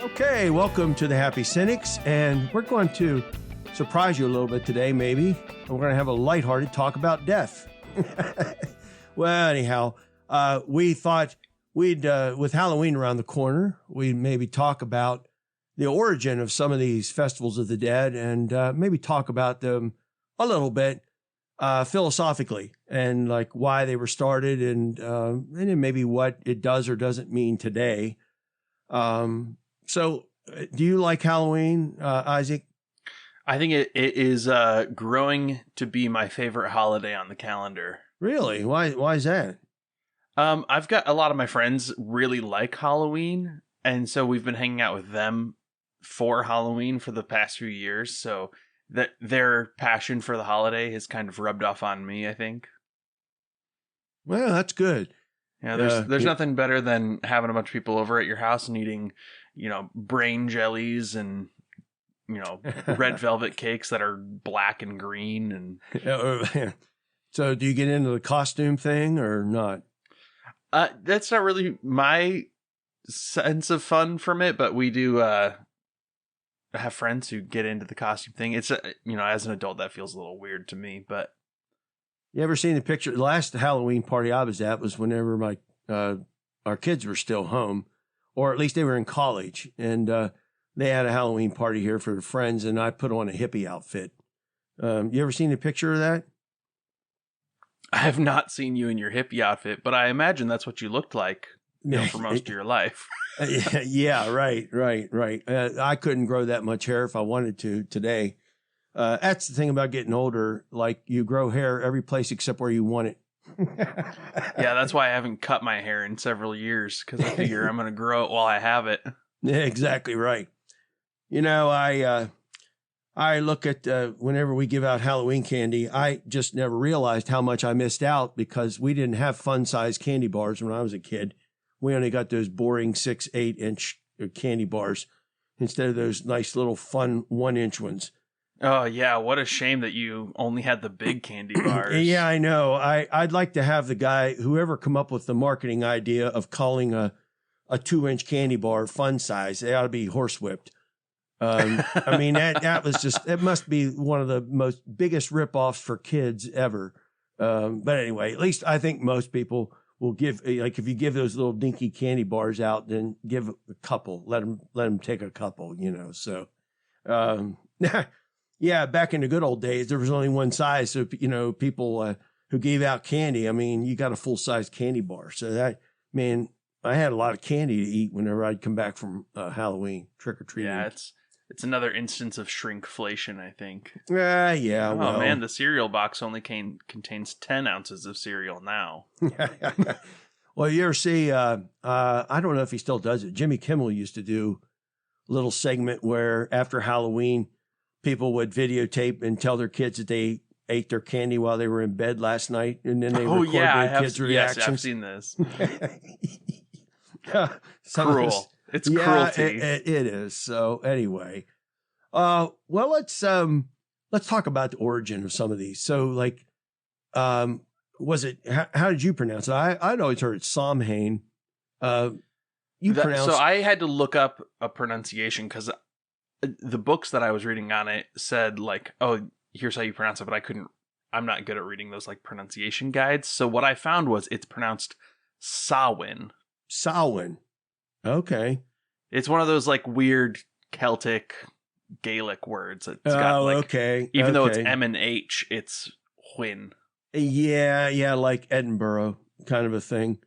Okay, welcome to the Happy Cynics, and we're going to surprise you a little bit today, maybe. We're going to have a lighthearted talk about death. Well, anyhow, we thought we'd, with Halloween around the corner, we'd maybe talk about the origin of some of these festivals of the dead and maybe talk about them a little bit philosophically and like why they were started and then maybe what it does or doesn't mean today. So do you like Halloween, Isaac? I think it is growing to be my favorite holiday on the calendar. Really? Why is that? I've got a lot of my friends really like Halloween, and so we've been hanging out with them for Halloween for the past few years. So that their passion for the holiday has kind of rubbed off on me, I think. Well, that's good. Yeah, there's nothing better than having a bunch of people over at your house and eating, brain jellies and, red velvet cakes that are black and green. And so do you get into the costume thing or not? That's not really my sense of fun from it, but we do have friends who get into the costume thing. It's, as an adult, that feels a little weird to me, but. You ever seen the picture? The last Halloween party I was at was whenever our kids were still home, or at least they were in college, and they had a Halloween party here for friends, and I put on a hippie outfit. You ever seen a picture of that? I have not seen you in your hippie outfit, but I imagine that's what you looked like for most of your life. Yeah, right. I couldn't grow that much hair if I wanted to today. That's the thing about getting older. Like you grow hair every place except where you want it. Yeah, that's why I haven't cut my hair in several years, because I figure I'm going to grow it while I have it. Yeah, exactly right. I look at whenever we give out Halloween candy, I just never realized how much I missed out because we didn't have fun-sized candy bars when I was a kid. We only got those boring 6-8 inch candy bars instead of those nice little fun 1-inch ones. Oh, yeah. What a shame that you only had the big candy bars. Yeah, I know. I'd like to have the guy, whoever come up with the marketing idea of calling a 2-inch candy bar fun size, they ought to be horsewhipped. I mean, that was just, it must be one of the most biggest ripoffs for kids ever. But anyway, at least I think most people will give, like if you give those little dinky candy bars out, then give a couple, let them take a couple, so. Yeah, back in the good old days, there was only one size. So, people who gave out candy, I mean, you got a full-size candy bar. So I had a lot of candy to eat whenever I'd come back from Halloween trick-or-treating. Yeah, it's another instance of shrinkflation, I think. Yeah. Oh, well. Man, the cereal box only contains 10 ounces of cereal now. Well, you ever see, I don't know if he still does it. Jimmy Kimmel used to do a little segment where after Halloween, people would videotape and tell their kids that they ate their candy while they were in bed last night, and then they record their kids' reactions. Yes, I've seen this. Cruel. It's cruelty. It is. So anyway, well, let's talk about the origin of some of these. So, like, was it? How did you pronounce it? I'd always heard it Samhain. So I had to look up a pronunciation because the books that I was reading on it said like, oh, here's how you pronounce it, but I'm not good at reading those like pronunciation guides. So what I found was it's pronounced Samhain. Samhain. Okay. It's one of those like weird Celtic Gaelic words. It's got like, okay. Even though it's M and H, it's Hwyn. Yeah, like Edinburgh kind of a thing.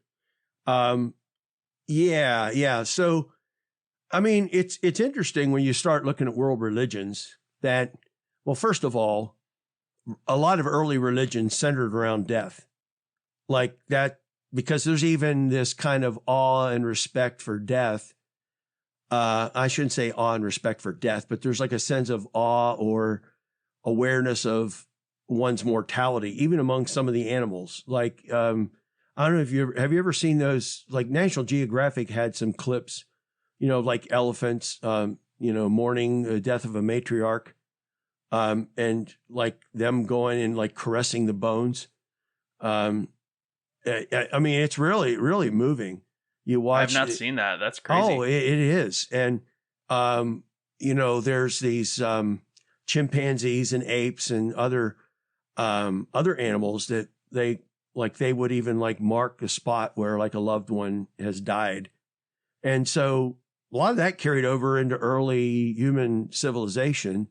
Yeah. So, I mean, it's interesting when you start looking at world religions that, well, first of all, a lot of early religions centered around death, like that, because there's even this kind of awe and respect for death. I shouldn't say awe and respect for death, but there's like a sense of awe or awareness of one's mortality, even among some of the animals. Like, I don't know if have you ever seen those, like National Geographic had some clips like elephants, mourning the death of a matriarch, and like them going and like caressing the bones. I mean, it's really, really moving. You watch. I've not seen that. That's crazy. Oh, it is. And, there's these chimpanzees and apes and other animals that they would even like mark a spot where like a loved one has died. And so a lot of that carried over into early human civilization.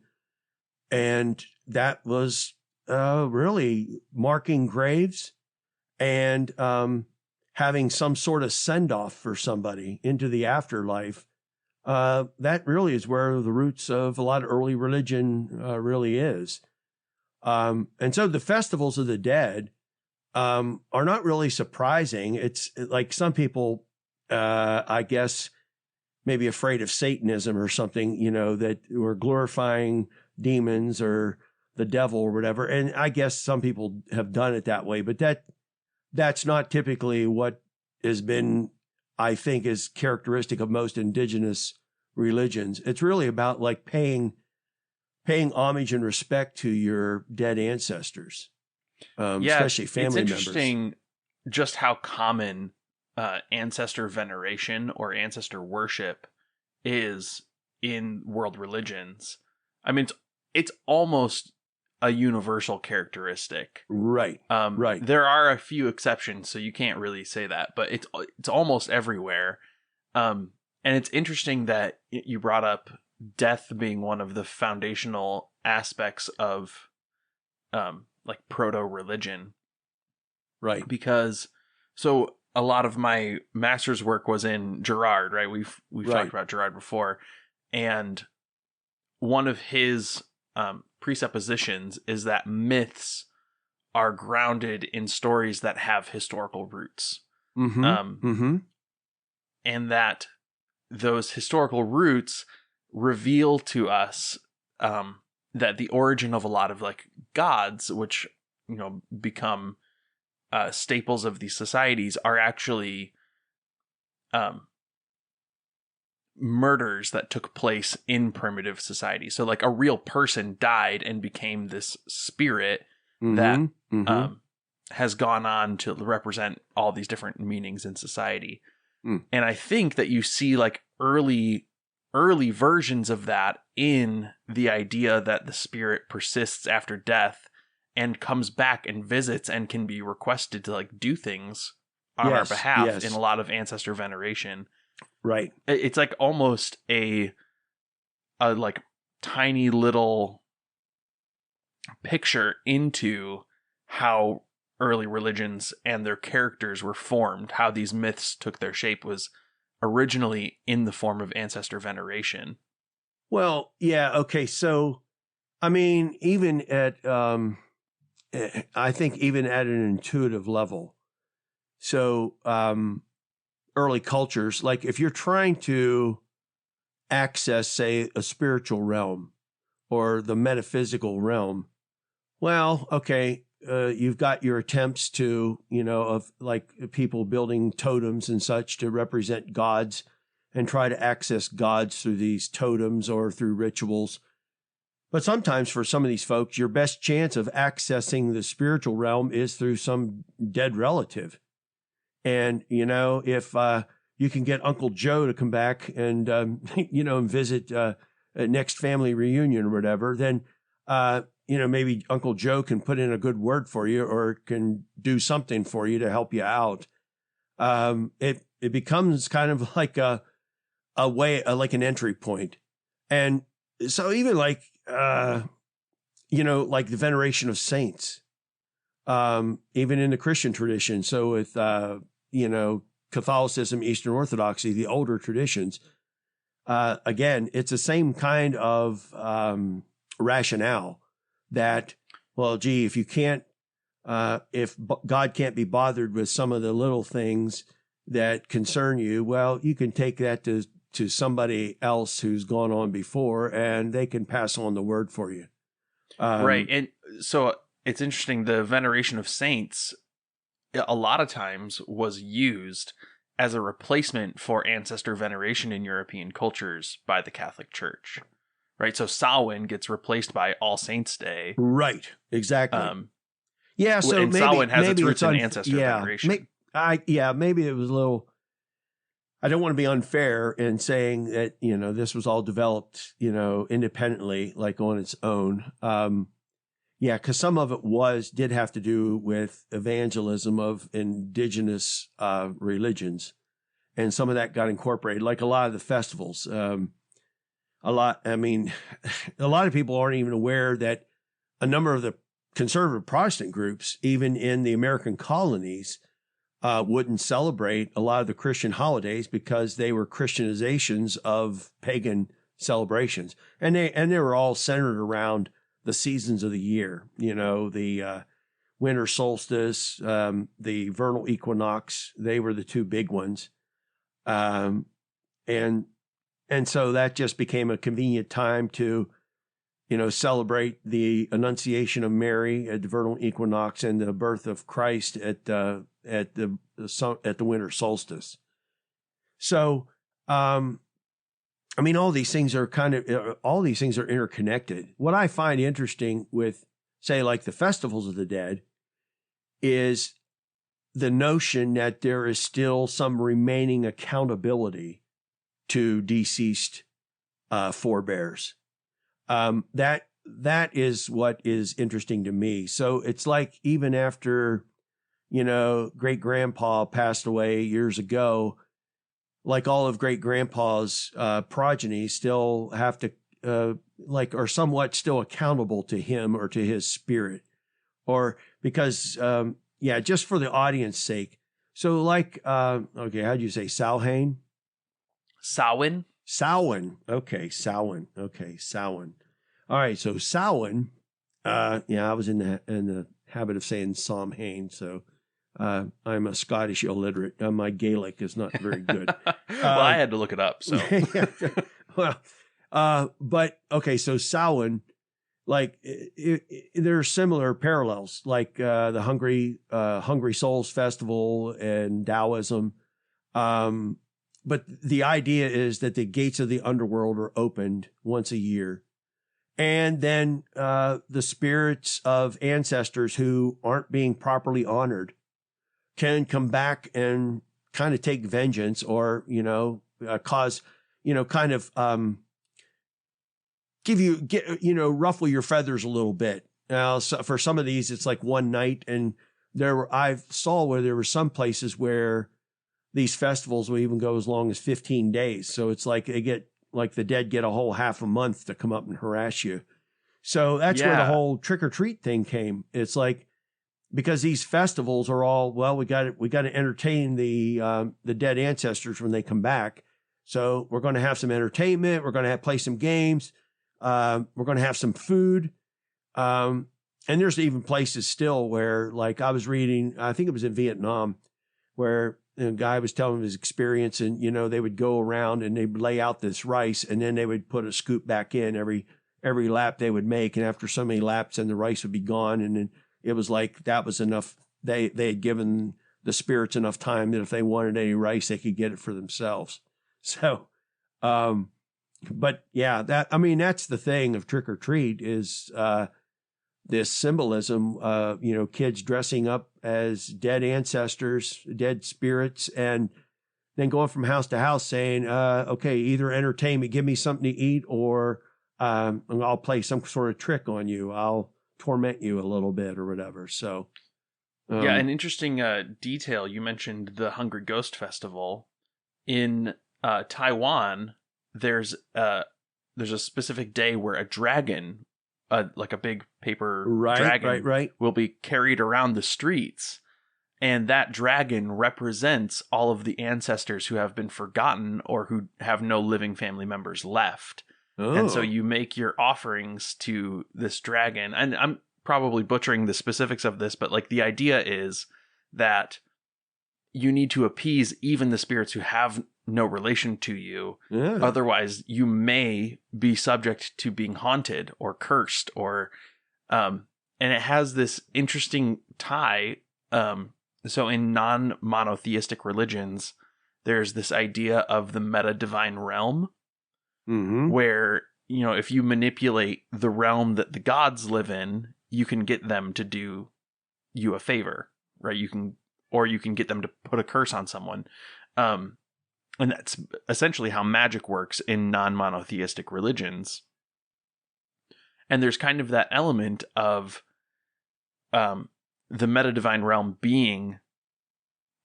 And that was really marking graves and having some sort of send-off for somebody into the afterlife. That really is where the roots of a lot of early religion really is. And so the festivals of the dead are not really surprising. It's like some people, I guess, maybe afraid of Satanism or something, that were glorifying demons or the devil or whatever. And I guess some people have done it that way, but that's not typically what has been, I think, is characteristic of most indigenous religions. It's really about like paying homage and respect to your dead ancestors, especially family members. It's interesting just how common ancestor veneration or ancestor worship is in world religions. I mean, it's almost a universal characteristic. Right. Right. There are a few exceptions, so you can't really say that, but it's almost everywhere. And it's interesting that you brought up death being one of the foundational aspects of like proto-religion. Right. Because so a lot of my master's work was in Girard, right? We've talked about Girard before. And one of his presuppositions is that myths are grounded in stories that have historical roots. Mm-hmm. And that those historical roots reveal to us that the origin of a lot of like gods, which become staples of these societies, are actually murders that took place in primitive society. So like a real person died and became this spirit that has gone on to represent all these different meanings in society. And I think that you see like early versions of that in the idea that the spirit persists after death and comes back and visits and can be requested to like do things on our behalf in a lot of ancestor veneration. Right. It's like almost a like tiny little picture into how early religions and their characters were formed, how these myths took their shape was originally in the form of ancestor veneration. Well, yeah. Okay. So, I mean, even at, I think even at an intuitive level. So, early cultures, like if you're trying to access, say, a spiritual realm or the metaphysical realm, well, okay, you've got your attempts to, of like people building totems and such to represent gods and try to access gods through these totems or through rituals. But sometimes for some of these folks, your best chance of accessing the spiritual realm is through some dead relative. And, if you can get Uncle Joe to come back and, and visit a next family reunion or whatever, then, maybe Uncle Joe can put in a good word for you or can do something for you to help you out. It becomes kind of like a way, like an entry point. And so even like, like the veneration of saints, even in the Christian tradition. So with, Catholicism, Eastern Orthodoxy, the older traditions, again, it's the same kind of rationale that, well, gee, if you can't, if God can't be bothered with some of the little things that concern you, well, you can take that to somebody else who's gone on before and they can pass on the word for you. Right. And so it's interesting, the veneration of saints a lot of times was used as a replacement for ancestor veneration in European cultures by the Catholic Church. Right? So Samhain gets replaced by All Saints' Day. Right. Exactly. Yeah, so and maybe Samhain has its roots in ancestor yeah, veneration. Maybe it was a little. I don't want to be unfair in saying that this was all developed independently, like on its own. Because some of it did have to do with evangelism of indigenous religions, and some of that got incorporated, like a lot of the festivals. A lot of people aren't even aware that a number of the conservative Protestant groups, even in the American colonies, wouldn't celebrate a lot of the Christian holidays because they were Christianizations of pagan celebrations. And they were all centered around the seasons of the year, the winter solstice, the vernal equinox. They were the two big ones. And so that just became a convenient time to celebrate the Annunciation of Mary at the vernal equinox and the birth of Christ at the winter solstice. So, all these things are interconnected. What I find interesting with, say, like the festivals of the dead, is the notion that there is still some remaining accountability to deceased forebears. That is what is interesting to me. So it's like even after, great grandpa passed away years ago, like all of great grandpa's progeny still have to are somewhat still accountable to him or to his spirit, or because just for the audience sake. So like okay, how'd you say Samhain? Samhain. Okay, Samhain. Okay, Samhain. All right, so Samhain. I was in the habit of saying Samhain, so I'm a Scottish illiterate. My Gaelic is not very good. Well, I had to look it up. So, but okay, so Samhain, like there are similar parallels, like the Hungry Souls Festival and Taoism. But the idea is that the gates of the underworld are opened once a year. And then the spirits of ancestors who aren't being properly honored can come back and kind of take vengeance, or, cause, ruffle your feathers a little bit. Now, so for some of these, it's like one night. And I saw where there were some places where these festivals will even go as long as 15 days. So it's like the dead get a whole half a month to come up and harass you. So that's where the whole trick or treat thing came. It's like, because these festivals are all, well, we got to entertain the dead ancestors when they come back. So we're going to have some entertainment. We're going to play some games. We're going to have some food. And there's even places still where, like I was reading, I think it was in Vietnam, where the guy was telling his experience, and, they would go around and they'd lay out this rice, and then they would put a scoop back in every lap they would make. And after so many laps, then the rice would be gone. And then it was like, that was enough. They had given the spirits enough time that if they wanted any rice, they could get it for themselves. So, but yeah, that's the thing of trick or treat is, this symbolism, kids dressing up as dead ancestors, dead spirits, and then going from house to house saying, okay, either entertain me, give me something to eat, or I'll play some sort of trick on you. I'll torment you a little bit or whatever. So, an interesting detail. You mentioned the Hungry Ghost Festival in Taiwan. There's a specific day where a dragon, like a big paper dragon, will be carried around the streets. And that dragon represents all of the ancestors who have been forgotten or who have no living family members left. Oh. And so you make your offerings to this dragon. And I'm probably butchering the specifics of this, but like the idea is that you need to appease even the spirits who have no relation to you. Yeah. Otherwise, you may be subject to being haunted or cursed, or and it has this interesting tie. So in non-monotheistic religions, there's this idea of the meta divine realm, Mm-hmm. where, if you manipulate the realm that the gods live in, you can get them to do you a favor, right? You can get them to put a curse on someone. And that's essentially how magic works in non-monotheistic religions. And there's kind of that element of the meta divine realm being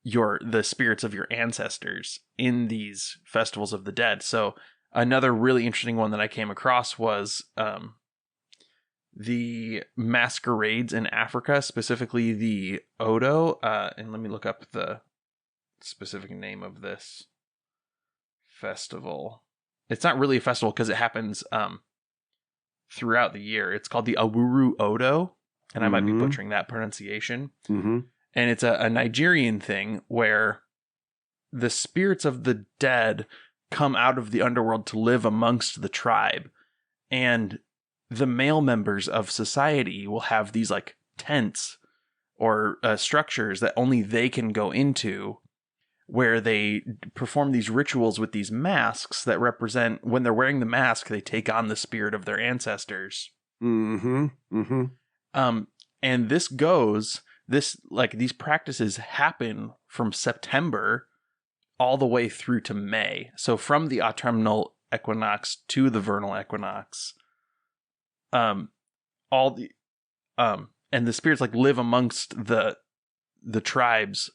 the spirits of your ancestors in these festivals of the dead. So another really interesting one that I came across was the masquerades in Africa, specifically the Odo. And let me look up the specific name of this festival. It's not really a festival because it happens throughout the year. It's called the Awuru Odo, and I might be butchering that pronunciation. Mm-hmm. And it's a Nigerian thing where the spirits of the dead come out of the underworld to live amongst the tribe. And the male members of society will have these like tents or structures that only they can go into, where they perform these rituals with these masks that represent, when they're wearing the mask, they take on the spirit of their ancestors. Mm-hmm. Mm-hmm. And these practices happen from September all the way through to May. So from the autumnal equinox to the vernal equinox, and the spirits like live amongst the tribes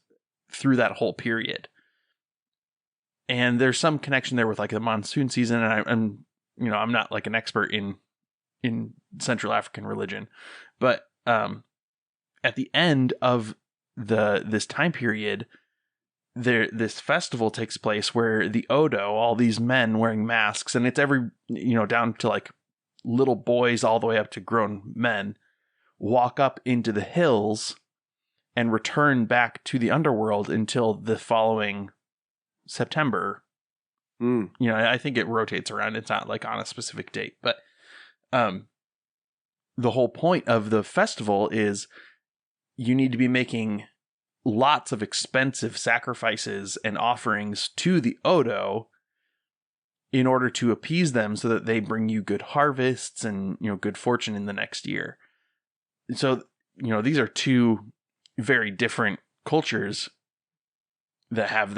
through that whole period. And there's some connection there with like the monsoon season. And I'm not like an expert in Central African religion, but at the end of this time period, this festival takes place where the Odo, all these men wearing masks, and it's every, down to like little boys all the way up to grown men, walk up into the hills and return back to the underworld until the following September. I think it rotates around. It's not like on a specific date, but the whole point of the festival is you need to be making lots of expensive sacrifices and offerings to the Odo in order to appease them so that they bring you good harvests and, good fortune in the next year. So, these are two very different cultures that have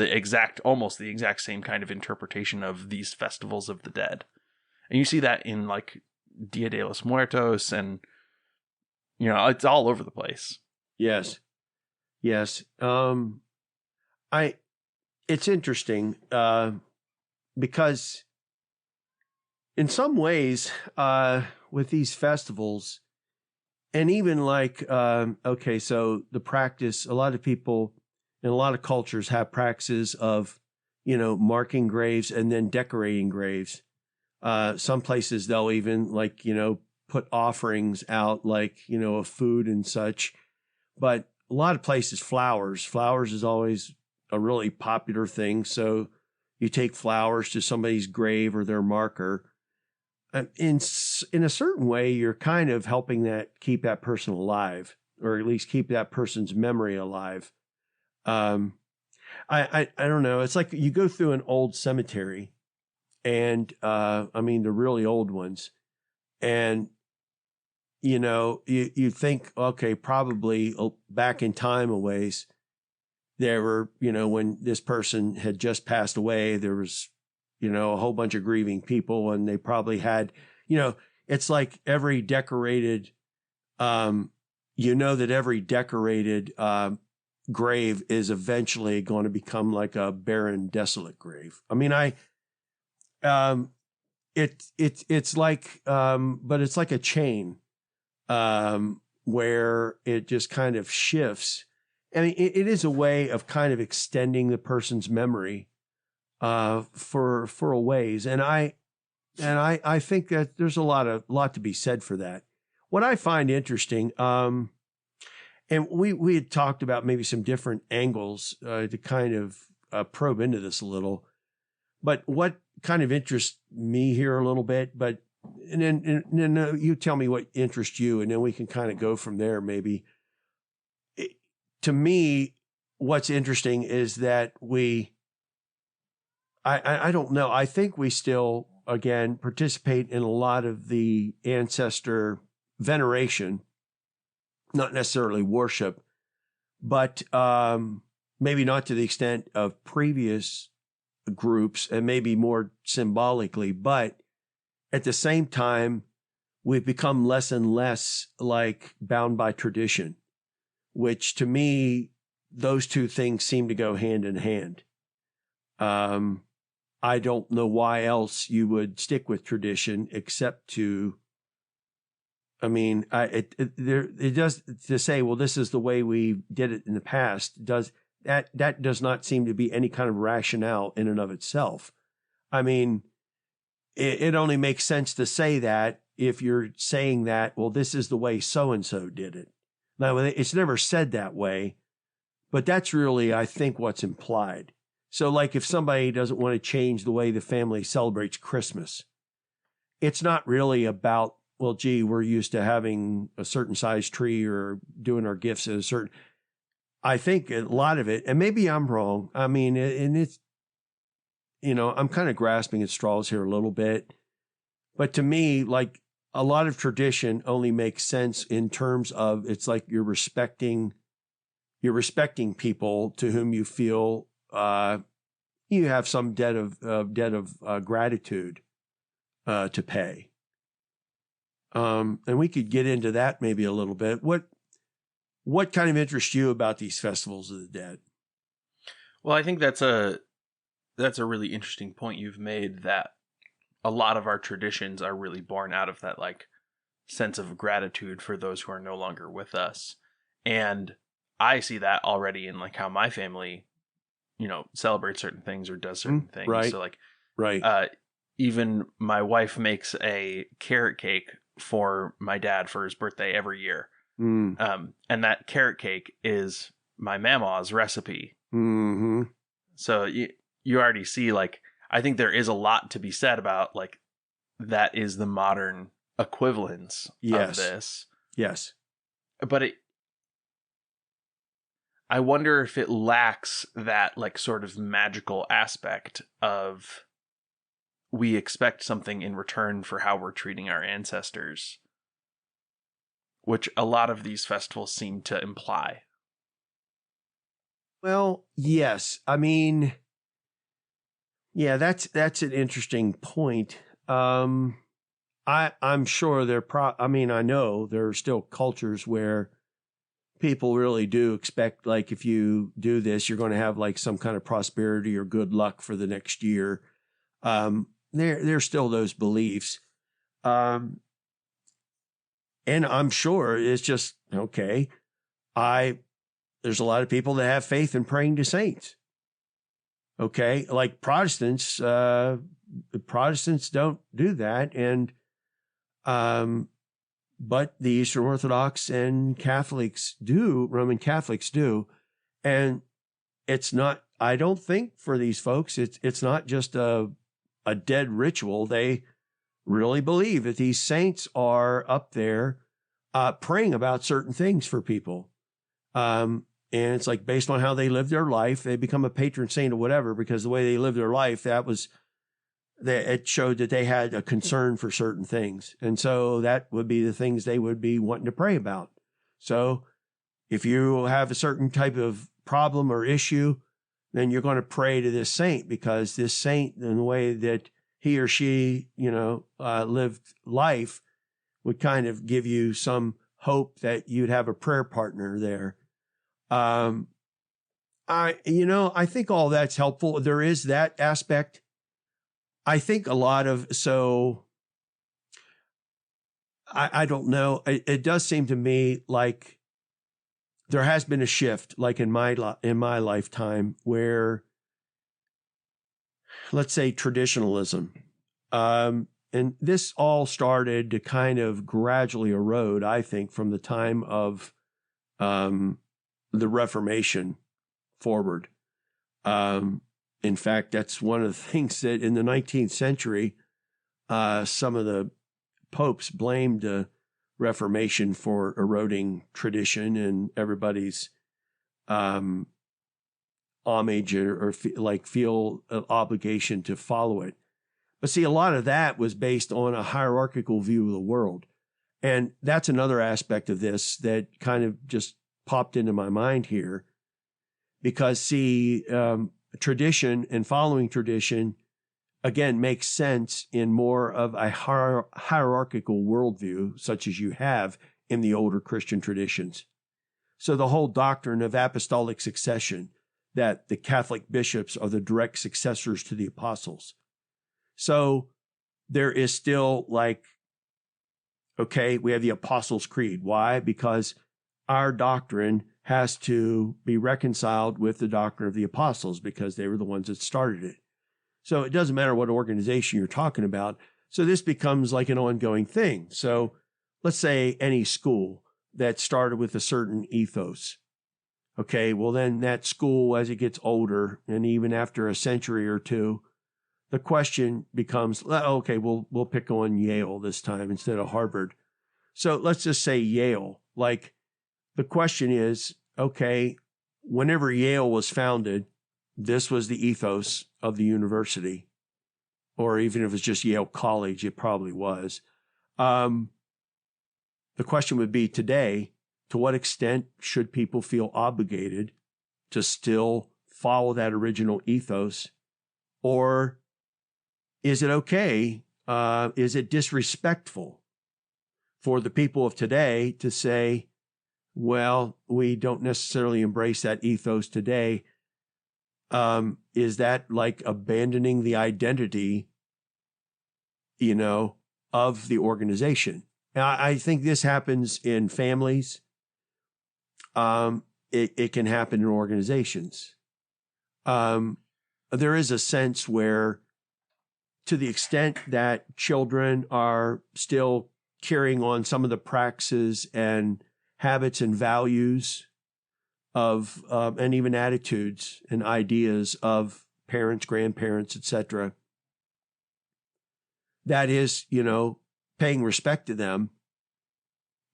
almost the exact same kind of interpretation of these festivals of the dead. And you see that in like Dia de los Muertos, and, it's all over the place. Yes. It's interesting, because in some ways, with these festivals, and even like, so the practice, a lot of people in a lot of cultures have practices of, marking graves and then decorating graves. Some places they'll even like, put offerings out, like, of food and such. But a lot of places, flowers is always a really popular thing. So you take flowers to somebody's grave or their marker. In a certain way, you're kind of helping keep that person alive, or at least keep that person's memory alive. I don't know. It's like you go through an old cemetery, and the really old ones, and you think, okay, probably back in time a ways, there were, when this person had just passed away, there was, a whole bunch of grieving people, and they probably had, it's like every decorated, that every decorated grave is eventually going to become like a barren, desolate grave. I mean, it's like, but it's like a chain. Where it just kind of shifts. I mean, it is a way of kind of extending the person's memory, for a ways. And I think that there's a lot to be said for that. What I find interesting, and we had talked about maybe some different angles, to kind of probe into this a little, but what kind of interests me here a little bit, and then you tell me what interests you, and then we can kind of go from there. Maybe to me, what's interesting is that we I don't know. I think we still, again, participate in a lot of the ancestor veneration, not necessarily worship, but maybe not to the extent of previous groups and maybe more symbolically, but at the same time, we've become less and less like bound by tradition, which to me, those two things seem to go hand in hand. I don't know why else you would stick with tradition except to, I mean, it does to say, well, this is the way we did it in the past. That does not seem to be any kind of rationale in and of itself. I mean, it only makes sense to say that if you're saying that, well, this is the way so-and-so did it. Now, it's never said that way, but that's really, I think, what's implied. So like if somebody doesn't want to change the way the family celebrates Christmas, it's not really about, well, gee, we're used to having a certain size tree or doing our gifts at a certain, I think a lot of it, and maybe I'm wrong. I mean, and it's, I'm kind of grasping at straws here a little bit, but to me, like a lot of tradition only makes sense in terms of, it's like you're respecting people to whom you feel, you have some debt of gratitude to pay. And we could get into that maybe a little bit. What kind of interests you about these festivals of the dead? Well, I think that's a really interesting point you've made, that a lot of our traditions are really born out of that like sense of gratitude for those who are no longer with us. And I see that already in like how my family, celebrates certain things or does certain things. Right. So like, right. Even my wife makes a carrot cake for my dad for his birthday every year. And that carrot cake is my mama's recipe. Mm-hmm. So you already see, like, I think there is a lot to be said about like, that is the modern equivalence of this. Yes. But I wonder if it lacks that like sort of magical aspect of, we expect something in return for how we're treating our ancestors, which a lot of these festivals seem to imply. Well, yes. I mean, yeah, that's an interesting point. I'm sure I know there are still cultures where people really do expect, like, if you do this, you're going to have like some kind of prosperity or good luck for the next year. There's still those beliefs. And I'm sure it's just, okay, there's a lot of people that have faith in praying to saints. Okay. Like Protestants don't do that. And, but the Eastern Orthodox and Roman Catholics do. And it's not, I don't think for these folks, it's not just a dead ritual. They really believe that these saints are up there praying about certain things for people. And it's like based on how they live their life, they become a patron saint or whatever, because the way they live their life, it showed that they had a concern for certain things. And so that would be the things they would be wanting to pray about. So if you have a certain type of problem or issue, then you're going to pray to this saint, because this saint, in the way that he or she, lived life, would kind of give you some hope that you'd have a prayer partner there. I think all that's helpful. There is that aspect. I think I don't know. It does seem to me like there has been a shift, like in my lifetime, where, let's say, traditionalism, and this all started to kind of gradually erode, I think, from the time of the Reformation forward. In fact, that's one of the things that in the 19th century, some of the popes blamed the Reformation for eroding tradition and everybody's homage or feel an obligation to follow it. But see, a lot of that was based on a hierarchical view of the world. And that's another aspect of this that kind of just popped into my mind here. Because, see, tradition and following tradition, again, makes sense in more of a hierarchical worldview, such as you have in the older Christian traditions. So the whole doctrine of apostolic succession, that the Catholic bishops are the direct successors to the apostles. So there is still okay, we have the Apostles' Creed. Why? Because our doctrine has to be reconciled with the doctrine of the apostles because they were the ones that started it. So it doesn't matter what organization you're talking about. So this becomes like an ongoing thing. So let's say any school that started with a certain ethos. Okay, well then that school, as it gets older, and even after a century or two, the question becomes, okay, we'll pick on Yale this time instead of Harvard. So let's just say Yale. The question is, okay, whenever Yale was founded, this was the ethos of the university, or even if it's just Yale College, it probably was. The question would be today, to what extent should people feel obligated to still follow that original ethos? Or is it okay? Is it disrespectful for the people of today to say, well, we don't necessarily embrace that ethos today? Is that like abandoning the identity, of the organization? And I think this happens in families. It can happen in organizations. There is a sense where, to the extent that children are still carrying on some of the practices and habits and values of, and even attitudes and ideas of parents, grandparents, etc., that is, paying respect to them.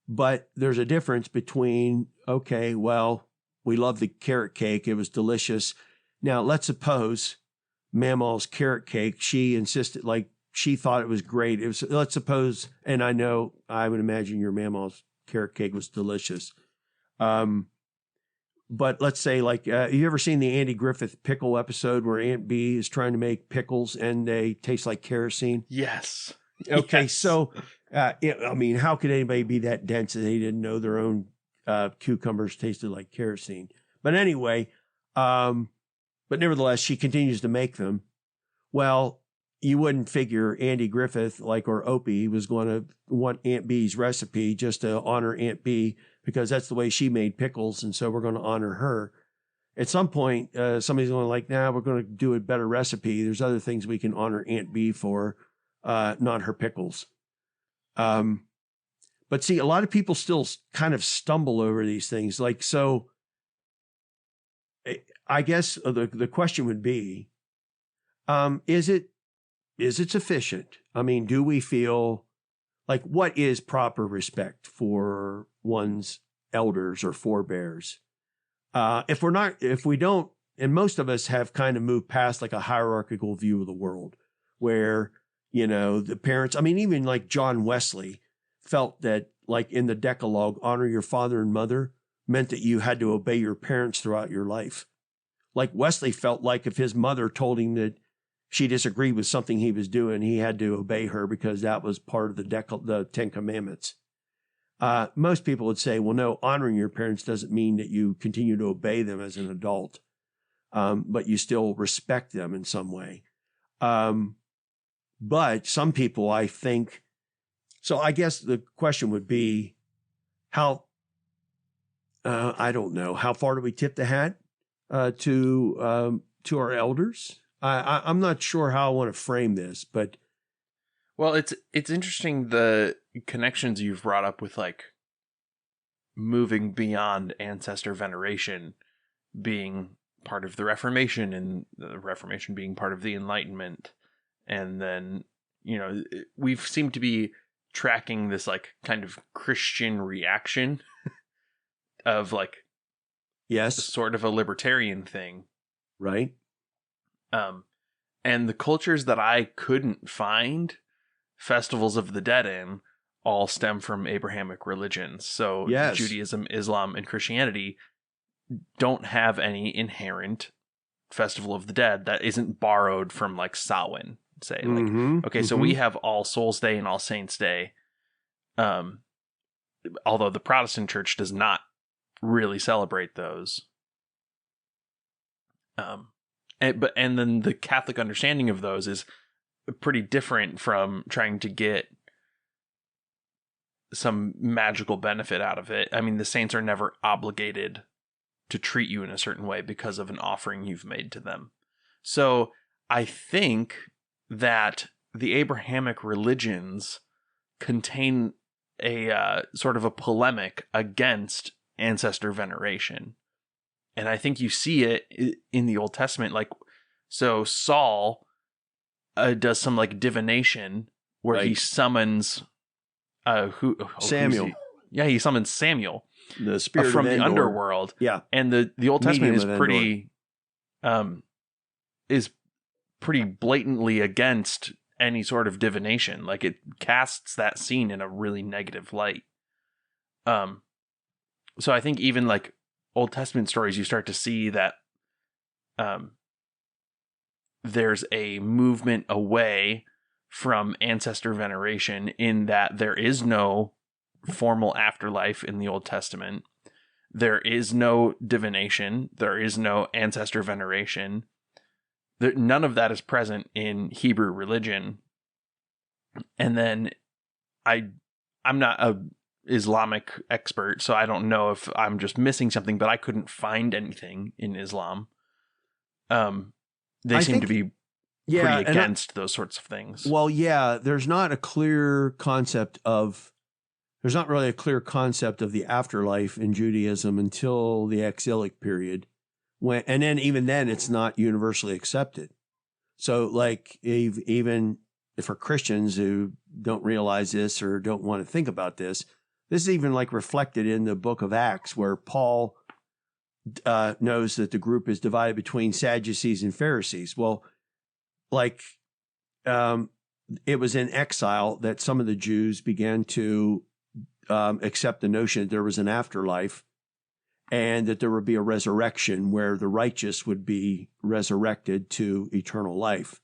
But there's a difference between, okay, well, we love the carrot cake. It was delicious. Now, let's suppose Mamaw's carrot cake, she insisted, she thought it was great. Let's suppose, and I would imagine your Mamaw's carrot cake was delicious. But let's say, you ever seen the Andy Griffith pickle episode where Aunt Bee is trying to make pickles and they taste like kerosene? Yes. Okay, yes. So, how could anybody be that dense that they didn't know their own cucumbers tasted like kerosene? But anyway, but nevertheless, she continues to make them. Well, you wouldn't figure Andy Griffith, or Opie, was going to want Aunt Bee's recipe just to honor Aunt Bee because that's the way she made pickles, and so we're going to honor her. At some point, somebody's going we're going to do a better recipe. There's other things we can honor Aunt Bee for, not her pickles. But see, a lot of people still kind of stumble over these things. So I guess the question would be, is it sufficient? Do we feel what is proper respect for one's elders or forebears? If we don't, and most of us have kind of moved past a hierarchical view of the world where, the parents, even John Wesley felt that in the Decalogue, honor your father and mother meant that you had to obey your parents throughout your life. Wesley felt if his mother told him that she disagreed with something he was doing, he had to obey her because that was part of the Ten Commandments. Most people would say, well, no, honoring your parents doesn't mean that you continue to obey them as an adult, but you still respect them in some way. But some people, I think, so I guess the question would be how, I don't know, how far do we tip the hat to our elders? I'm not sure how I want to frame this, but. Well, it's interesting the connections you've brought up with moving beyond ancestor veneration being part of the Reformation and the Reformation being part of the Enlightenment. And then, we've seemed to be tracking this kind of Christian reaction of yes, sort of a libertarian thing Right. And the cultures that I couldn't find festivals of the dead in all stem from Abrahamic religions. So Yes. Judaism, Islam, and Christianity don't have any inherent festival of the dead that isn't borrowed from like Samhain, say. So we have All Souls Day and All Saints Day. Although the Protestant church does not really celebrate those. And then the Catholic understanding of those is pretty different from trying to get some magical benefit out of it. I mean, the saints are never obligated to treat you in a certain way because of an offering you've made to them. So I think that the Abrahamic religions contain a sort of a polemic against ancestor veneration. And I think you see it in the Old Testament. Like, so Saul does some like divination where he summons Samuel. He summons Samuel, the spirit from of the underworld. Yeah, and the Old Testament is pretty blatantly against any sort of divination. Like, it casts that scene in a really negative light. So I think even like Old Testament stories, you start to see that there's a movement away from ancestor veneration, in that there is no formal afterlife in the Old Testament. There is no divination. There is no ancestor veneration. None of that is present in Hebrew religion. And then I'm not a Islamic expert, so I don't know if I'm just missing something, but I couldn't find anything in Islam. They seem to be pretty against those sorts of things. Well, yeah, there's not really a clear concept of the afterlife in Judaism until the exilic period, and then even then it's not universally accepted. So like, even for Christians who don't realize this or don't want to think about this is even like reflected in the book of Acts, where Paul knows that the group is divided between Sadducees and Pharisees. Well, like, it was in exile that some of the Jews began to accept the notion that there was an afterlife, and that there would be a resurrection where the righteous would be resurrected to eternal life.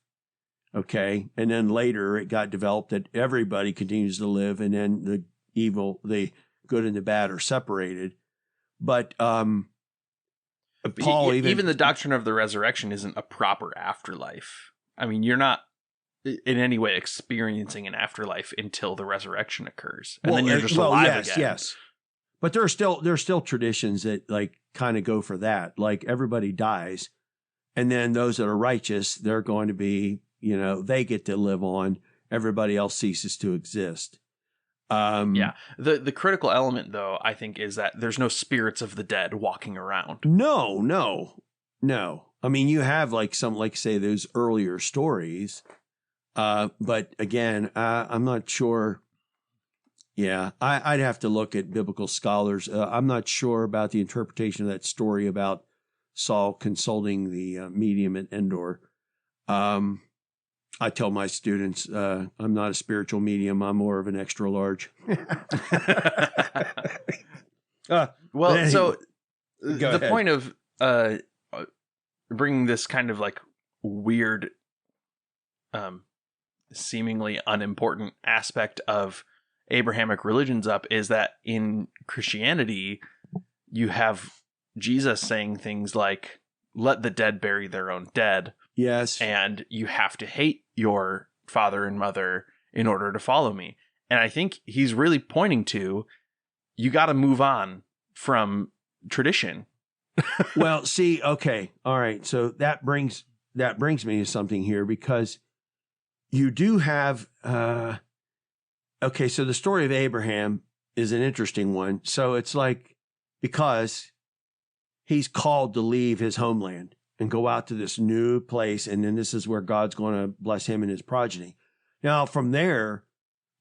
Okay. And then later it got developed that everybody continues to live, and then the good and the bad are separated. But Paul, even the doctrine of the resurrection isn't a proper afterlife. I mean, you're not in any way experiencing an afterlife until the resurrection occurs, and then you're just alive again. Yes. But there's still traditions that like kind of go for that. Like, everybody dies, and then those that are righteous, they're going to be, they get to live on. Everybody else ceases to exist. The critical element, though, I think, is that there's no spirits of the dead walking around. No. I mean, you have like some, like, say, those earlier stories. But again, I'm not sure. Yeah, I'd have to look at biblical scholars. I'm not sure about the interpretation of that story about Saul consulting the medium at Endor. I tell my students, I'm not a spiritual medium. I'm more of an extra large. So the point of bringing this kind of like weird, seemingly unimportant aspect of Abrahamic religions up is that in Christianity, you have Jesus saying things like, let the dead bury their own dead. Yes. And you have to hate your father and mother in order to follow me. And I think he's really pointing to, you got to move on from tradition. Well, see, okay. All right. So that brings me to something here, because you do have, okay, so the story of Abraham is an interesting one. So it's like, because he's called to leave his homeland and go out to this new place, and then this is where God's going to bless him and his progeny. Now, from there,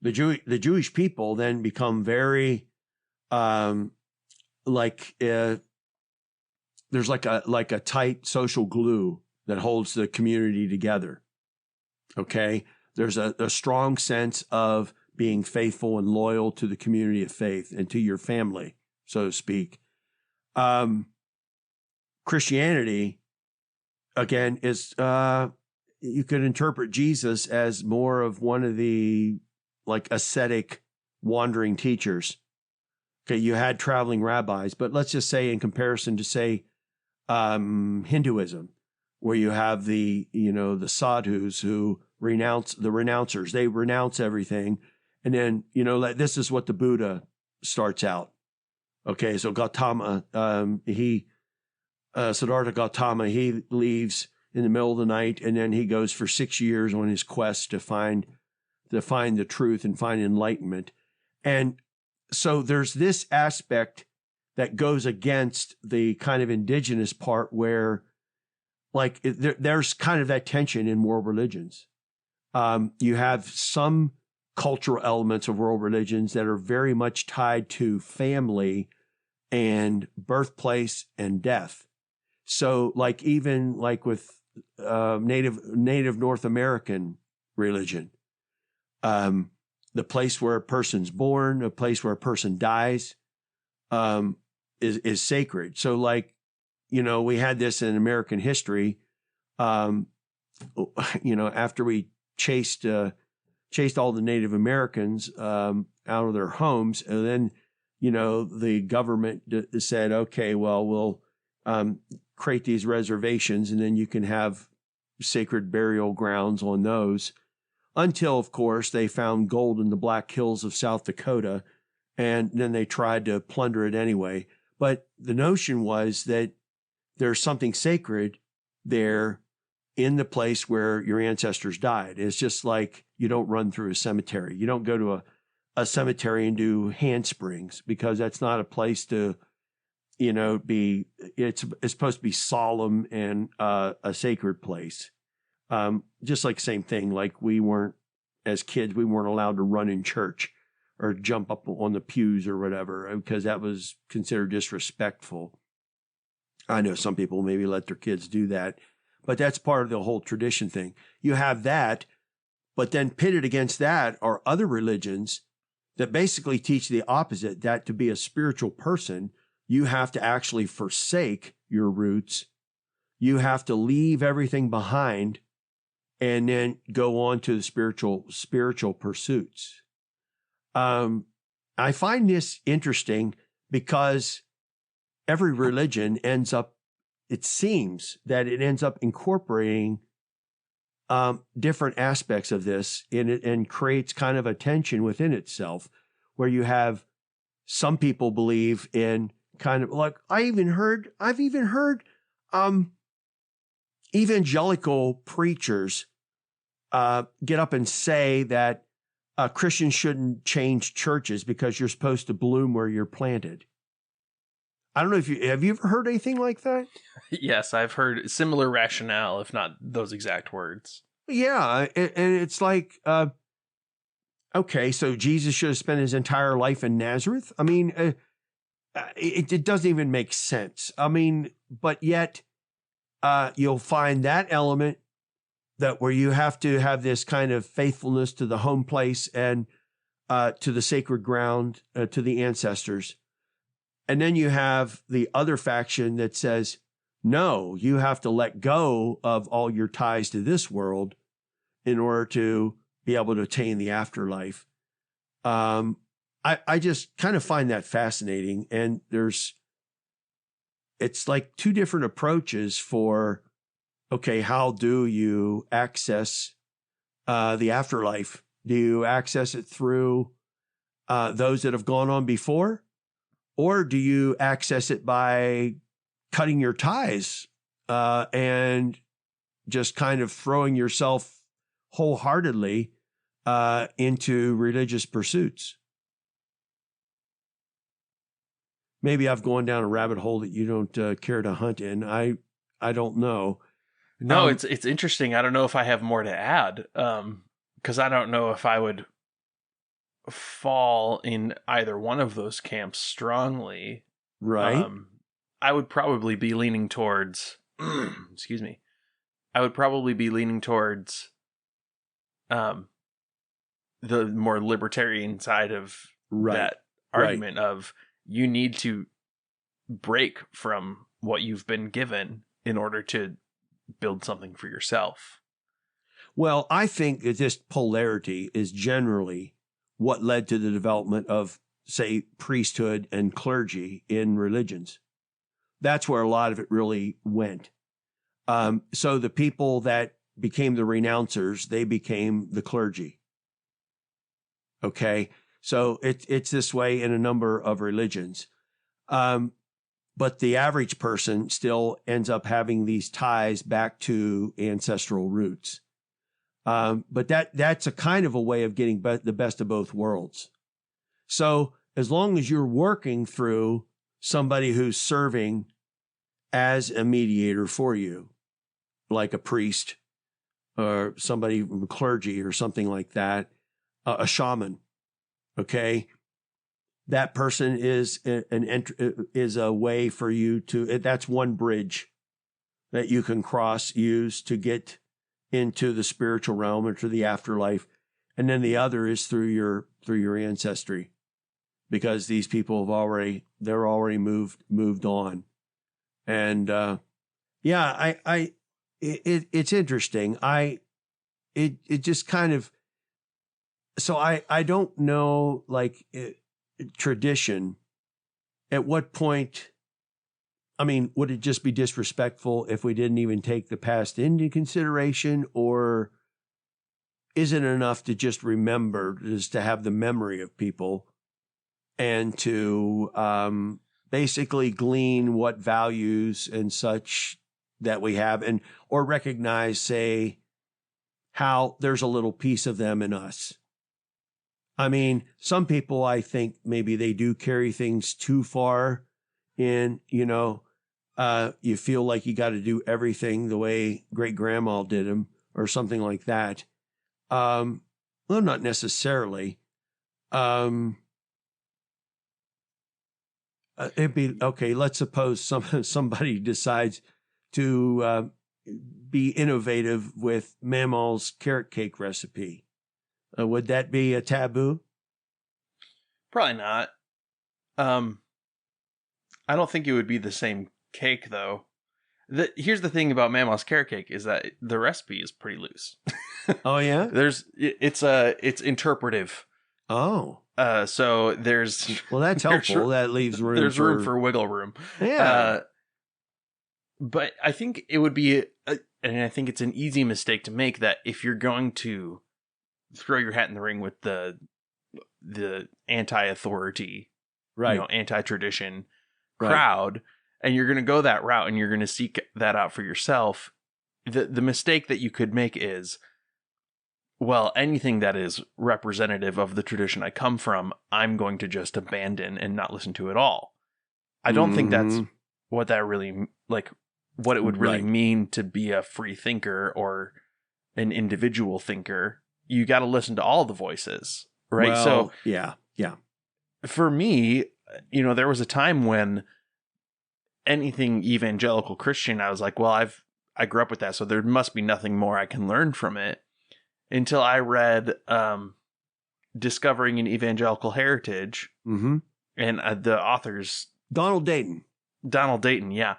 the Jewish people then become very, there's like a tight social glue that holds the community together. Okay. There's a strong sense of being faithful and loyal to the community of faith and to your family, so to speak. Christianity, again, is you could interpret Jesus as more of one of the like ascetic wandering teachers. Okay, you had traveling rabbis, but let's just say in comparison to say Hinduism, where you have the sadhus who renounce the renouncers. They renounce everything. And then, like this is what the Buddha starts out. Okay, so Gautama, Siddhartha Gautama, he leaves in the middle of the night, and then he goes for 6 years on his quest to find the truth and find enlightenment. And so there's this aspect that goes against the kind of indigenous part where like there's kind of that tension in world religions. You have some cultural elements of world religions that are very much tied to family and birthplace and death. So like even like with Native North American religion, the place where a person's born, a place where a person dies, is sacred. So like, we had this in American history, after we chased all the Native Americans out of their homes, and then, the government said, okay, well, we'll create these reservations, and then you can have sacred burial grounds on those. Until, of course, they found gold in the Black Hills of South Dakota, and then they tried to plunder it anyway. But the notion was that there's something sacred there in the place where your ancestors died. It's just like you don't run through a cemetery. You don't go to a cemetery and do handsprings, because that's not a place to, it's supposed to be solemn and a sacred place. Just like same thing, like as kids, we weren't allowed to run in church or jump up on the pews or whatever, because that was considered disrespectful. I know some people maybe let their kids do that, but that's part of the whole tradition thing. You have that, but then pitted against that are other religions that basically teach the opposite, that to be a spiritual person, you have to actually forsake your roots. You have to leave everything behind and then go on to the spiritual pursuits. I find this interesting because every religion it seems that it ends up incorporating different aspects of this in it, and creates kind of a tension within itself, where you have some people believe in kind of like, I've even heard evangelical preachers get up and say that Christians shouldn't change churches because you're supposed to bloom where you're planted. I don't know have you ever heard anything like that? Yes, I've heard similar rationale, if not those exact words. Yeah, and it's like, okay, so Jesus should have spent his entire life in Nazareth? I mean, it doesn't even make sense. I mean, but yet you'll find that element that where you have to have this kind of faithfulness to the home place and to the sacred ground, to the ancestors. And then you have the other faction that says, no, you have to let go of all your ties to this world in order to be able to attain the afterlife. I just kind of find that fascinating. And it's like two different approaches for, okay, how do you access the afterlife? Do you access it through those that have gone on before? Or do you access it by cutting your ties and just kind of throwing yourself wholeheartedly into religious pursuits? Maybe I've gone down a rabbit hole that you don't care to hunt in. I don't know. No, it's interesting. I don't know if I have more to add, because I don't know if I would fall in either one of those camps strongly. Right. I would probably be leaning towards, excuse me, I would probably be leaning towards the more libertarian side of that argument of you need to break from what you've been given in order to build something for yourself. Well, I think that this polarity is generally what led to the development of, say, priesthood and clergy in religions. That's where a lot of it really went. So the people that became the renouncers, they became the clergy. Okay, so it's this way in a number of religions. But the average person still ends up having these ties back to ancestral roots. But that's a kind of a way of getting the best of both worlds. So as long as you're working through somebody who's serving as a mediator for you, like a priest or somebody from clergy or something like that, a shaman, okay? That person is is a way for you to, that's one bridge that you can use to get into the spiritual realm or to the afterlife. And then the other is through your ancestry, because these people they're already moved on. And it's interesting. It just kind of, so I don't know, like, tradition, at what point, I mean, would it just be disrespectful if we didn't even take the past into consideration, or is it enough to just remember, just to have the memory of people and to basically glean what values and such that we have, and or recognize, say, how there's a little piece of them in us? I mean, some people, I think maybe they do carry things too far in, you feel like you got to do everything the way great grandma did them or something like that. Well, not necessarily. It'd be okay. Let's suppose somebody decides to be innovative with Mammal's carrot cake recipe. Would that be a taboo? Probably not. I don't think it would be the same cake, though. Here's the thing about Mammal's carrot cake is that the recipe is pretty loose. Oh yeah, it's interpretive. Oh, so there's that's helpful. That leaves room. There's room for wiggle room. Yeah, but I think it would be, and I think it's an easy mistake to make, that if you're going to throw your hat in the ring with the anti-authority, right, anti-tradition crowd, and you're going to go that route and you're going to seek that out for yourself, the mistake that you could make is, well, anything that is representative of the tradition I come from, I'm going to just abandon and not listen to at all. I don't think that's what that really, like, what it would really mean to be a free thinker or an individual thinker. You got to listen to all the voices, right? Well, so yeah. For me, there was a time when anything evangelical Christian, I was like, well, I grew up with that, so there must be nothing more I can learn from it, until I read Discovering an Evangelical Heritage, and the author's Donald Dayton, yeah,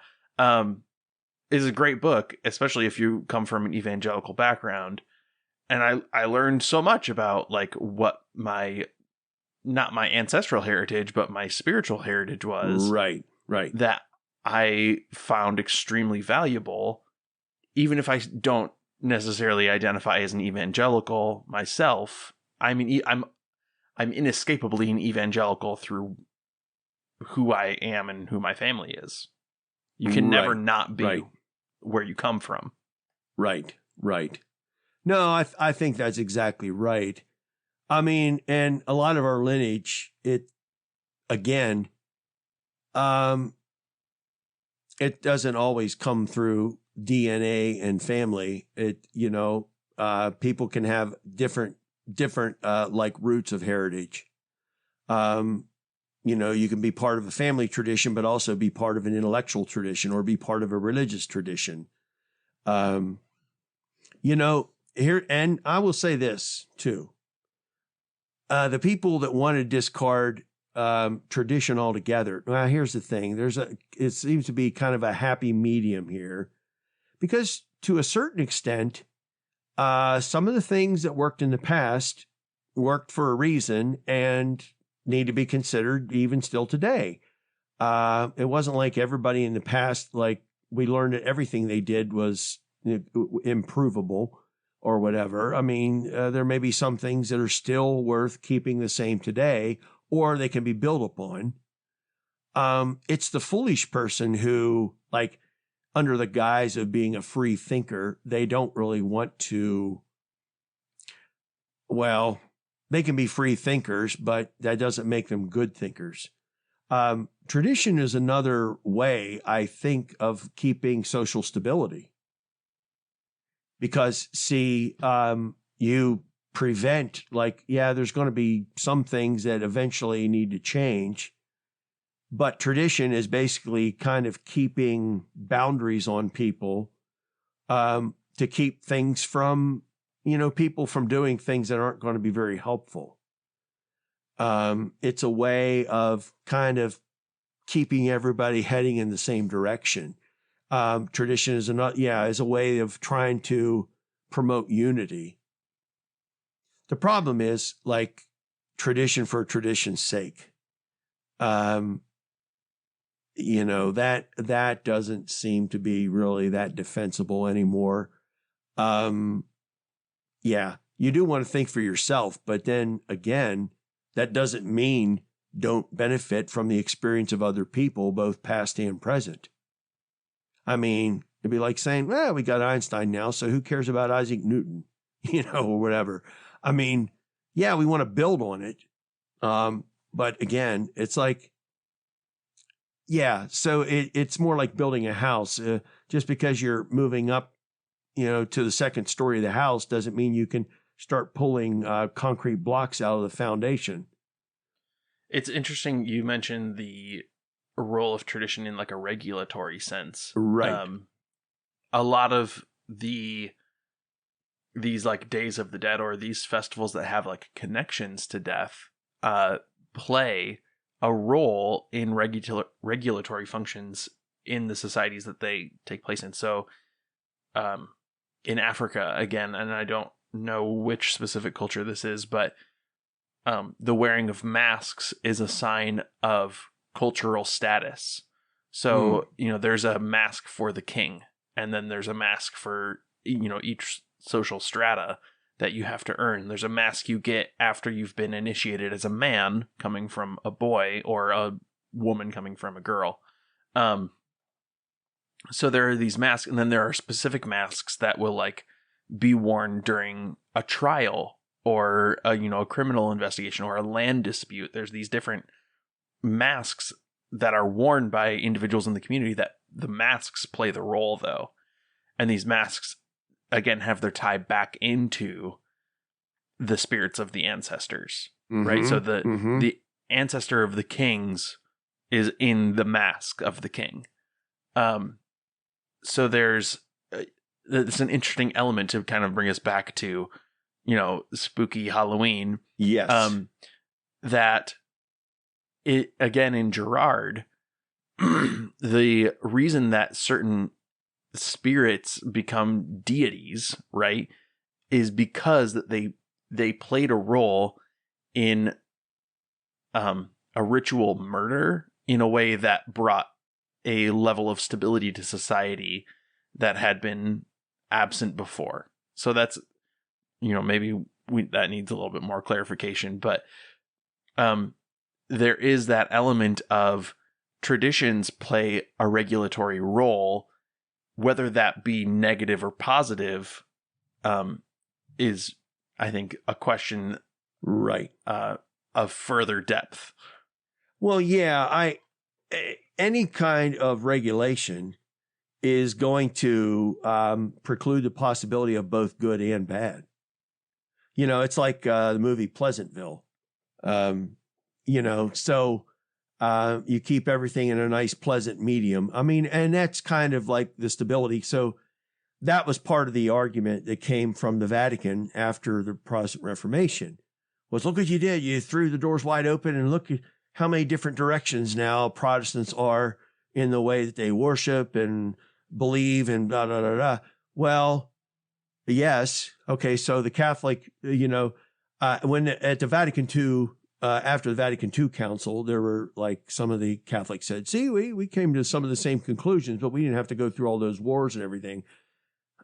is a great book, especially if you come from an evangelical background. And I learned so much about, like, what not my ancestral heritage, but my spiritual heritage was. Right. That I found extremely valuable, even if I don't necessarily identify as an evangelical myself. I'm inescapably an evangelical through who I am and who my family is. You can never not be where you come from. Right. No, I think that's exactly right. I mean, and a lot of our lineage, it doesn't always come through DNA and family. People can have different like roots of heritage. You can be part of a family tradition, but also be part of an intellectual tradition or be part of a religious tradition. Here, and I will say this too. The people that want to discard tradition altogether. Well, here's the thing. It seems to be kind of a happy medium here, because to a certain extent, some of the things that worked in the past worked for a reason and need to be considered even still today. It wasn't like everybody in the past, like we learned that everything they did was improvable or whatever. I mean, there may be some things that are still worth keeping the same today, or they can be built upon. It's the foolish person who, like, under the guise of being a free thinker, they don't really want to, well, they can be free thinkers, but that doesn't make them good thinkers. Tradition is another way, I think, of keeping social stability. Because, see, you prevent, like, yeah, there's going to be some things that eventually need to change, but tradition is basically kind of keeping boundaries on people to keep things from, people from doing things that aren't going to be very helpful. It's a way of kind of keeping everybody heading in the same direction. Tradition is a way of trying to promote unity. The problem is, like, tradition for tradition's sake. That doesn't seem to be really that defensible anymore. You do want to think for yourself, but then again, that doesn't mean don't benefit from the experience of other people, both past and present. I mean, it'd be like saying, well, we got Einstein now, so who cares about Isaac Newton, or whatever. I mean, yeah, we want to build on it. But again, it's like, so it's more like building a house. Just because you're moving up, to the second story of the house doesn't mean you can start pulling concrete blocks out of the foundation. It's interesting you mentioned the role of tradition in like a regulatory sense. Right. A lot of these like Days of the Dead or these festivals that have like connections to death play a role in regulatory functions in the societies that they take place in. So in Africa, again, and I don't know which specific culture this is, but the wearing of masks is a sign of cultural status. So, there's a mask for the king, and then there's a mask for, each social strata that you have to earn. There's a mask you get after you've been initiated as a man coming from a boy or a woman coming from a girl. So there are these masks, and then there are specific masks that will like be worn during a trial or a criminal investigation or a land dispute. There's these different masks that are worn by individuals in the community that the masks play the role, though. And these masks, again, have their tie back into the spirits of the ancestors, right? So the ancestor of the kings is in the mask of the king. So there's an interesting element to kind of bring us back to, spooky Halloween. Yes. That it, again, in Gerard, the reason that certain spirits become deities, right, is because that they played a role in a ritual murder in a way that brought a level of stability to society that had been absent before. So that's, maybe that needs a little bit more clarification, but there is that element of traditions play a regulatory role, whether that be negative or positive, is, I think, a question, right, of further depth. Well, yeah, any kind of regulation is going to preclude the possibility of both good and bad. It's like the movie Pleasantville. So You keep everything in a nice, pleasant medium. I mean, and that's kind of like the stability. So that was part of the argument that came from the Vatican after the Protestant Reformation was, look what you did. You threw the doors wide open, and look at how many different directions now Protestants are in the way that they worship and believe and blah, blah, blah, blah. Well, yes. Okay. So the Catholic, when at the Vatican II, after the Vatican II Council, there were like some of the Catholics said, see, we came to some of the same conclusions, but we didn't have to go through all those wars and everything.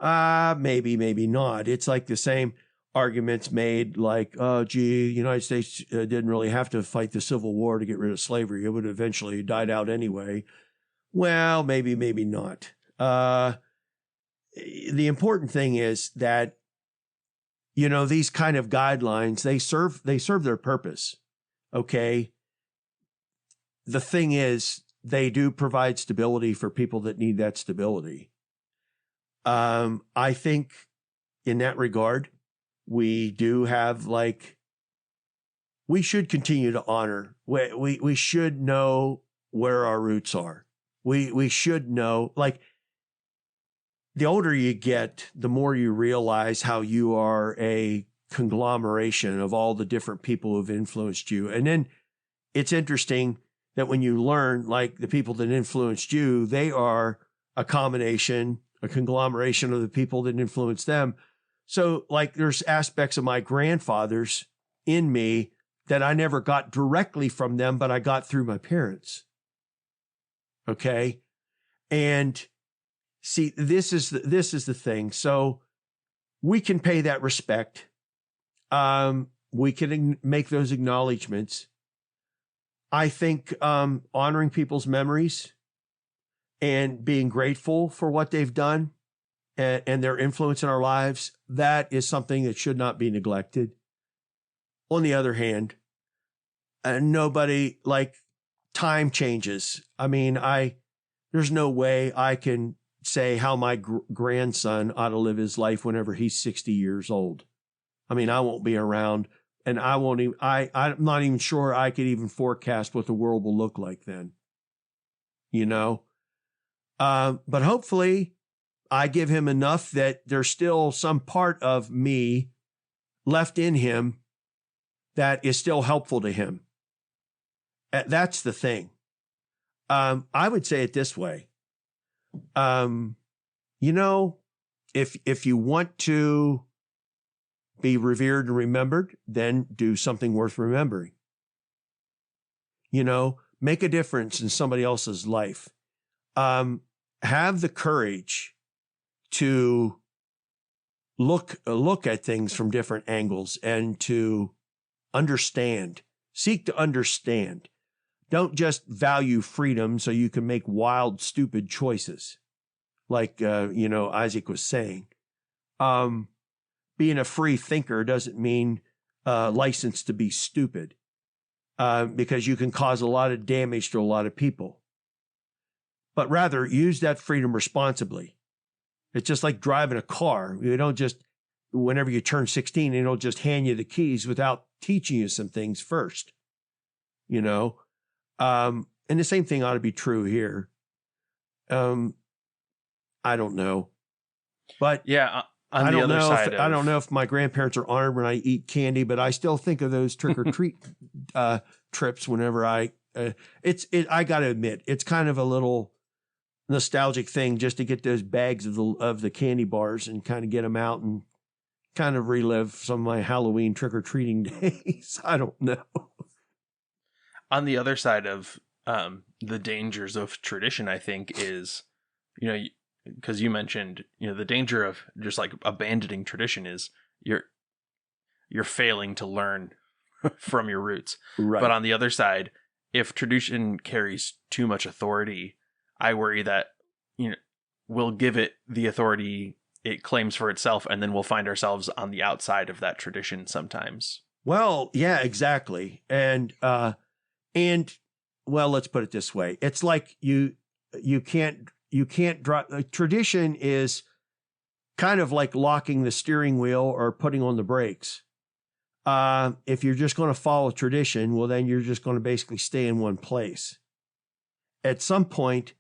Maybe not. It's like the same arguments made like, oh, gee, the United States didn't really have to fight the Civil War to get rid of slavery. It would have eventually died out anyway. Well, maybe not. The important thing is that, these kind of guidelines, they serve their purpose. Okay. The thing is, they do provide stability for people that need that stability. I think in that regard, we do have we should continue to honor. We should know where our roots are. We should know, the older you get, the more you realize how you are a conglomeration of all the different people who've influenced you. And then it's interesting that when you learn, the people that influenced you, they are a conglomeration of the people that influenced them. So there's aspects of my grandfathers in me that I never got directly from them, but I got through my parents. Okay. And see, this is the thing. So we can pay that respect. We can make those acknowledgments. I think honoring people's memories and being grateful for what they've done and their influence in our lives, that is something that should not be neglected. On the other hand, nobody, time changes. I mean, there's no way I can say how my grandson ought to live his life whenever he's 60 years old. I mean, I won't be around, and I'm not even sure I could even forecast what the world will look like then, but hopefully I give him enough that there's still some part of me left in him that is still helpful to him. That's the thing. I would say it this way. If you want to be revered and remembered, then do something worth remembering. Make a difference in somebody else's life. Have the courage to look at things from different angles and to seek to understand. Don't just value freedom so you can make wild, stupid choices. Isaac was saying. Being a free thinker doesn't mean license to be stupid, because you can cause a lot of damage to a lot of people. But rather, use that freedom responsibly. It's just like driving a car. You don't just, whenever you turn 16, they don't just hand you the keys without teaching you some things first. And the same thing ought to be true here. I don't know. But yeah, on the other side I don't know if my grandparents are honored when I eat candy, but I still think of those trick or treat trips whenever I got to admit, it's kind of a little nostalgic thing just to get those bags of the candy bars and kind of get them out and kind of relive some of my Halloween trick or treating days. I don't know. On the other side of the dangers of tradition, I think is, because you mentioned, the danger of just abandoning tradition is you're failing to learn from your roots. Right. But on the other side, if tradition carries too much authority, I worry that, we'll give it the authority it claims for itself, and then we'll find ourselves on the outside of that tradition sometimes. Well, yeah, exactly. And well, let's put it this way. It's like you can't drive. Tradition is kind of like locking the steering wheel or putting on the brakes. if you're just going to follow tradition, well, then you're just going to basically stay in one place. At some point,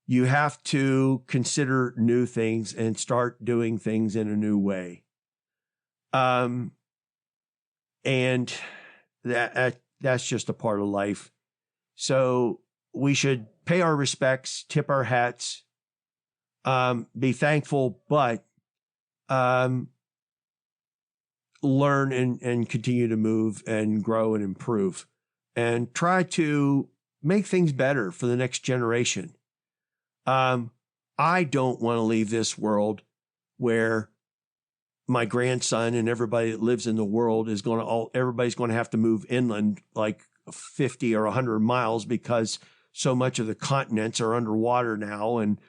you have to consider new things and start doing things in a new way. And that's just a part of life. So we should pay our respects, tip our hats, be thankful, but learn and continue to move and grow and improve and try to make things better for the next generation. I don't want to leave this world where my grandson and everybody that lives in the world is everybody's going to have to move inland like 50 or 100 miles because so much of the continents are underwater now and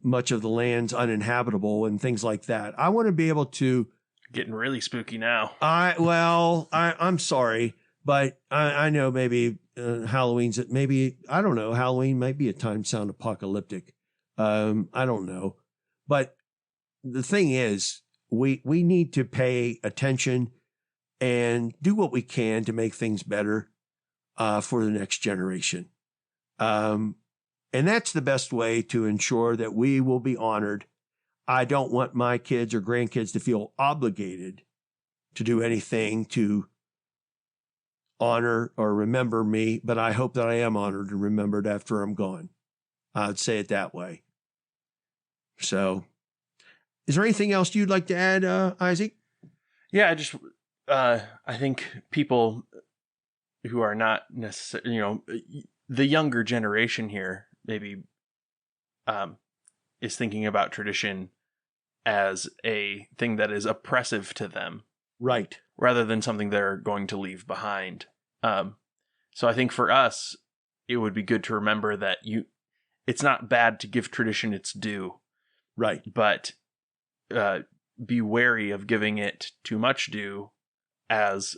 much of the land's uninhabitable and things like that. I want to be able to... Getting really spooky now. I'm sorry, but I know maybe Halloween might be a time sound apocalyptic. I don't know. But the thing is, we need to pay attention and do what we can to make things better for the next generation. And that's the best way to ensure that we will be honored. I don't want my kids or grandkids to feel obligated to do anything to honor or remember me, but I hope that I am honored and remembered after I'm gone. I'd say it that way. So, is there anything else you'd like to add, Isaac? Yeah, I think people who are not necessarily, the younger generation here maybe is thinking about tradition as a thing that is oppressive to them. Right. Rather than something they're going to leave behind. So I think for us, it would be good to remember that it's not bad to give tradition its due. Right. But be wary of giving it too much due, as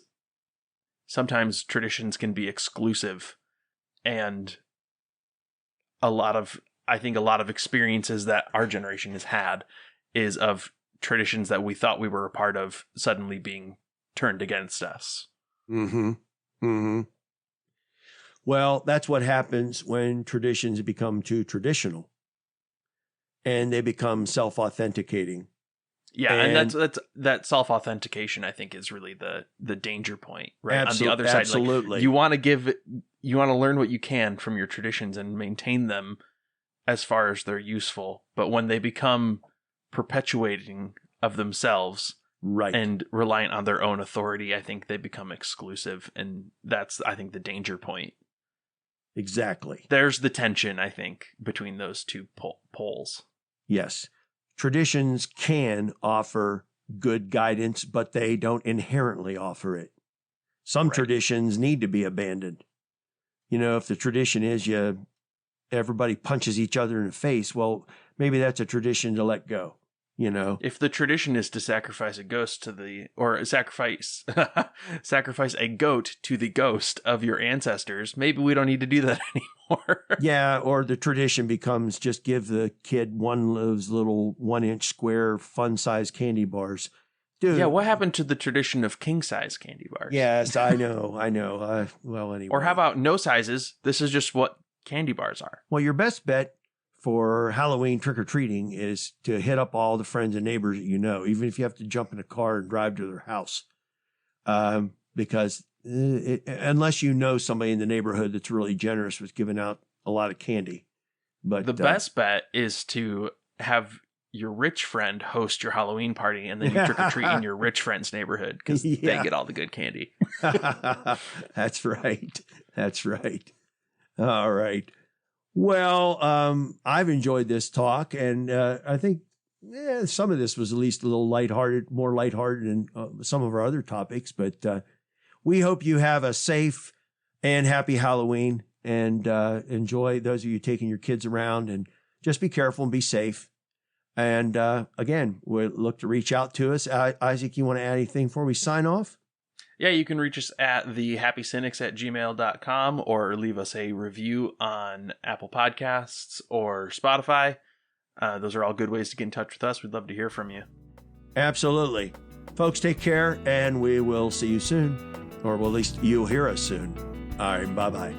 sometimes traditions can be exclusive. And a lot of experiences that our generation has had is of traditions that we thought we were a part of suddenly being turned against us. Mm-hmm. Mm-hmm. Well, that's what happens when traditions become too traditional and they become self-authenticating. Yeah, and that's that self-authentication, I think, is really the danger point, right? On the other side, absolutely. Like, you want to learn what you can from your traditions and maintain them as far as they're useful. But when they become perpetuating of themselves, right, and reliant on their own authority, I think they become exclusive, and that's, I think, the danger point. Exactly. There's the tension, I think, between those two poles. Yes. Traditions can offer good guidance, but they don't inherently offer it. Some traditions need to be abandoned. If the tradition is everybody punches each other in the face, well, maybe that's a tradition to let go. If the tradition is to sacrifice a ghost sacrifice a goat to the ghost of your ancestors, maybe we don't need to do that anymore. Yeah, or the tradition becomes just give the kid one of those little 1-inch square fun-sized candy bars. Dude. Yeah, what happened to the tradition of king-size candy bars? Yes, I know. Well, anyway. Or how about no sizes? This is just what candy bars are. Well, your best bet for Halloween trick-or-treating is to hit up all the friends and neighbors that you know, even if you have to jump in a car and drive to their house. Because unless you know somebody in the neighborhood that's really generous with giving out a lot of candy. But the best bet is to have your rich friend host your Halloween party, and then you trick-or-treat in your rich friend's neighborhood because they get all the good candy. That's right. All right. Well, I've enjoyed this talk, and I think some of this was at least a little more lighthearted than some of our other topics. But we hope you have a safe and happy Halloween, and enjoy those of you taking your kids around, and just be careful and be safe. And again, we'll look to reach out to us. Isaac, you want to add anything before we sign off? Yeah, you can reach us at thehappycynics@gmail.com or leave us a review on Apple Podcasts or Spotify. Those are all good ways to get in touch with us. We'd love to hear from you. Absolutely. Folks, take care, and we will see you soon. Or well, at least you'll hear us soon. All right, bye-bye.